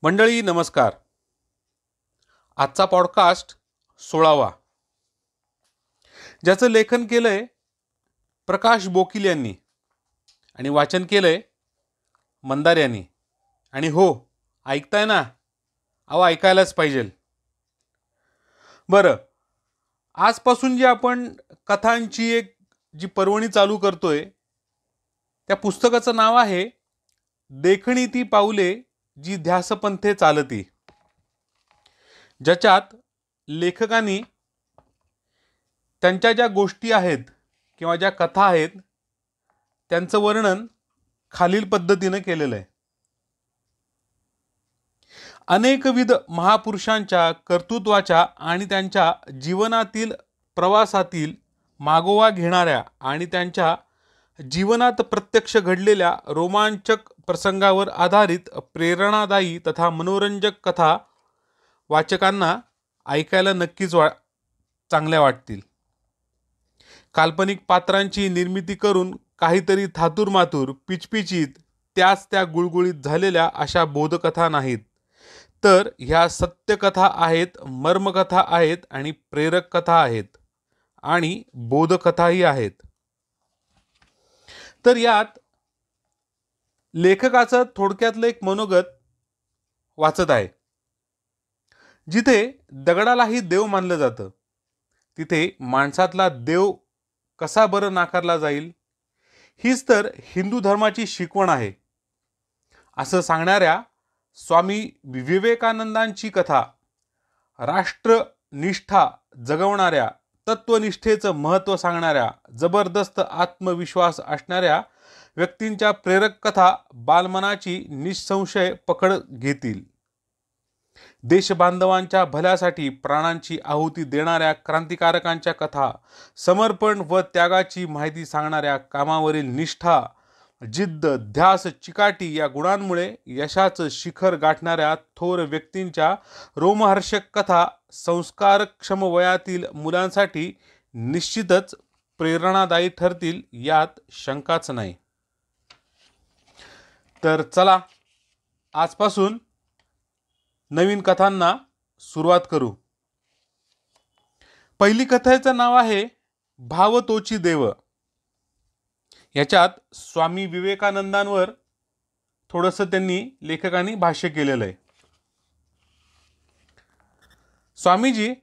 मंडळी नमस्कार. आजचा पॉडकास्ट 16वा, ज्याचं लेखन केलंय प्रकाश बोकील यांनी आणि वाचन केलंय मंदार यांनी. आणि हो, ऐकताय ना? अहो, ऐकायलाच पाहिजे. बरं, आजपासून जी आपण कथांची एक जी पर्वणी चालू करतोय, त्या पुस्तकाचं नाव आहे देखणी ती पाऊले जी ध्यासपंथे चालती, ज्याच्यात लेखकांनी त्यांच्या ज्या गोष्टी आहेत किंवा ज्या कथा आहेत त्यांचं वर्णन खालील पद्धतीनं केलेलं आहे. अनेकविध महापुरुषांच्या कर्तृत्वाच्या आणि त्यांच्या जीवनातील प्रवासातील मागोवा घेणाऱ्या आणि त्यांच्या जीवनात प्रत्यक्ष घडलेल्या रोमांचक प्रसंगावर आधारित प्रेरणादायी तथा मनोरंजक कथा वाचकांना ऐकायला नक्कीच चांगल्या वाटतील. काल्पनिक पात्रांची निर्मिती करून काहीतरी थातुरमातुर पिचपिचीत त्या गुळगुळीत झालेल्या अशा बोधकथा नाहीत, तर ह्या सत्यकथा आहेत, मर्मकथा आहेत आणि प्रेरक कथा आहेत आणि बोधकथाही आहेत. तर यात लेखकाचं थोडक्यातलं एक मनोगत वाचत आहे. जिथे दगडालाही देव मानलं जातं, तिथे माणसातला देव कसा बरं नाकारला जाईल, हीच तर हिंदू धर्माची शिकवण आहे, असं सांगणाऱ्या स्वामी विवेकानंदांची कथा राष्ट्रनिष्ठा जगवणाऱ्या, तत्वनिष्ठेचं महत्त्व सांगणाऱ्या, जबरदस्त आत्मविश्वास असणाऱ्या व्यक्तींच्या प्रेरक कथा बालमनाची निसंशय पकड घेतील. देशबांधवांच्या भल्यासाठी प्राणांची आहुती देणाऱ्या क्रांतिकारकांच्या कथा, समर्पण व त्यागाची माहिती सांगणाऱ्या, कामावरील निष्ठा, जिद्द, ध्यास, चिकाटी या गुणांमुळे यशाचं शिखर गाठणाऱ्या थोर व्यक्तींच्या रोमहर्षक कथा संस्कारक्षम वयातील मुलांसाठी निश्चितच प्रेरणादायी ठरतील, यात शंकाच नाही. तर चला, आजपासून नवीन कथांना सुरुवात करू. पहिली कथेचं नाव आहे भाव तोची देव. याच्यात स्वामी विवेकानंदांवर थोडंसं त्यांनी लेखकांनी भाष्य केलेलं आहे. स्वामीजी,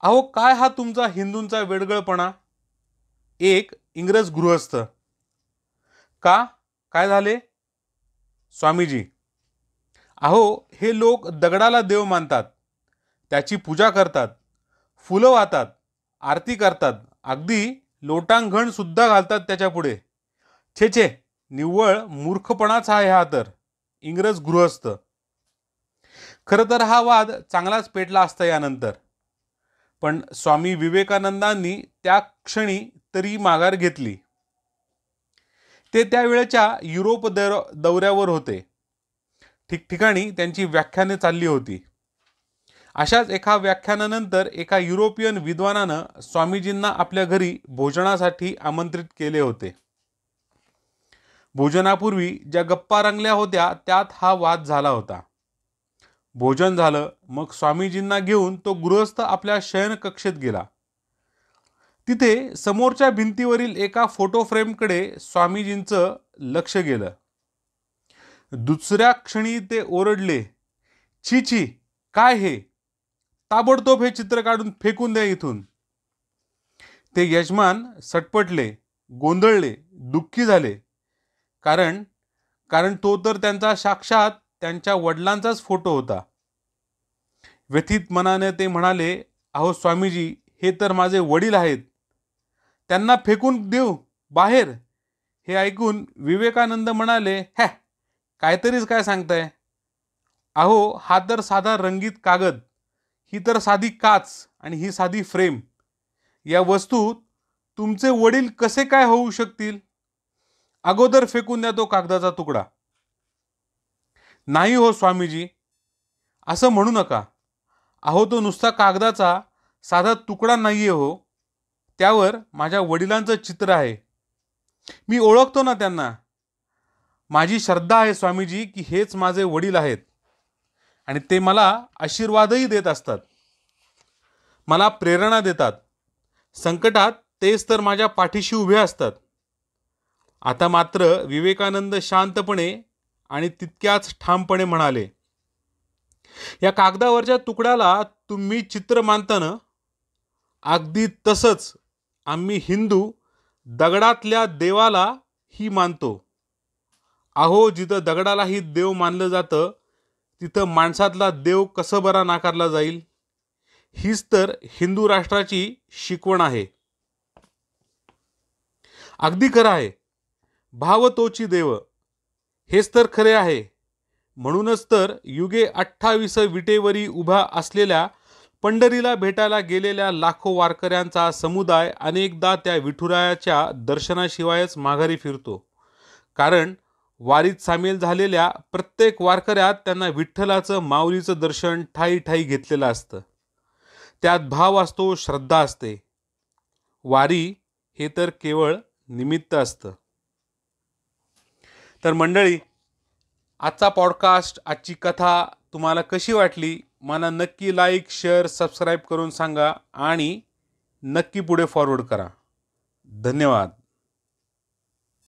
अहो काय हा तुमचा हिंदूंचा वेडगळपणा. एक इंग्रज गृहस्थ. का, काय झाले? स्वामीजी, अहो हे लोक दगडाला देव मानतात, त्याची पूजा करतात, फुलं वाहतात, आरती करतात, अगदी लोटांगण सुद्धा घालतात त्याच्या पुढे. छे छे, निव्वळ मूर्खपणाच आहे हा तर. इंग्रज गृहस्थ. खरं तर हा वाद चांगलाच पेटला असता यानंतर, पण स्वामी विवेकानंदांनी त्या क्षणी तरी माघार घेतली. ते त्यावेळेच्या युरोप दौऱ्यावर होते. ठिकठिकाणी त्यांची व्याख्याने चालली होती. अशाच एका व्याख्यानानंतर एका युरोपियन विद्वानानं स्वामीजींना आपल्या घरी भोजनासाठी आमंत्रित केले होते. भोजनापूर्वी ज्या गप्पा रंगल्या होत्या त्यात हा वाद झाला होता. भोजन झालं, मग स्वामीजींना घेऊन तो गृहस्थ आपल्या शयन कक्षेत गेला. तिथे समोरच्या भिंतीवरील एका फोटो फ्रेमकडे स्वामीजींचं लक्ष गेलं. दुसऱ्या क्षणी ते ओरडले, छी छी, काय हे, ताबडतोब हे चित्र काढून फेकून द्या इथून. ते यजमान सटपटले, गोंधळले, दुःखी झाले, कारण तो तर त्यांचा साक्षात त्यांच्या वडिलांचाच फोटो होता. व्यथित मनाने ते म्हणाले, अहो स्वामीजी, हे तर माझे वडील आहेत, त्यांना फेकून देऊ बाहेर. हे ऐकून विवेकानंद म्हणाले, हॅ, काहीतरीच काय सांगताय. अहो हा तर साधा रंगीत कागद, ही तर साधी काच आणि ही साधी फ्रेम. या वस्तू तुमचे वडील कसे काय होऊ शकतील. अगोदर फेकून द्या तो कागदाचा तुकडा. नाही हो स्वामीजी, असं म्हणू नका. अहो तो नुसता कागदाचा साधा तुकडा नाहीये हो, त्यावर माझ्या वडिलांचं चित्र आहे. मी ओळखतो ना त्यांना. माझी श्रद्धा आहे स्वामीजी की हेच माझे वडील आहेत. आणि ते मला आशीर्वादही देत असतात, मला प्रेरणा देतात. संकटात तेच तर माझ्या पाठीशी उभे असतात. आता मात्र विवेकानंद शांतपणे आणि तितक्याच ठामपणे म्हणाले, या कागदावरच्या तुकड्याला तुम्ही चित्र मानता ना, अगदी तसंच आम्ही हिंदू दगडातल्या देवाला ही मानतो. अहो, जिथं दगडालाही देव मानलं जातं, तिथं माणसातला देव कसं बरा नाकारला जाईल? हीच तर हिंदू राष्ट्राची शिकवण आहे. अगदी खरं आहे. भाव तोची देव, हेच तर खरे आहे. म्हणूनच तर युगे 28 विटेवरी उभा असलेल्या पंढरीला भेटायला गेलेल्या लाखो वारकऱ्यांचा समुदाय अनेकदा त्या विठुरायाच्या दर्शनाशिवायच माघारी फिरतो. कारण वारीत सामील झालेल्या प्रत्येक वारकऱ्यात त्यांना विठ्ठलाचं माऊलीचं दर्शन ठाई ठाई घेतलेलं असतं. त्यात भाव असतो, श्रद्धा असते. वारी हे तर केवळ निमित्त असतं. तर मंडळी, आजचा पॉडकास्ट, आजची कथा तुम्हाला कशी वाटली मला नक्की लाईक, शेअर, सबस्क्राईब करून सांगा आणि नक्की पुढे फॉरवर्ड करा. धन्यवाद.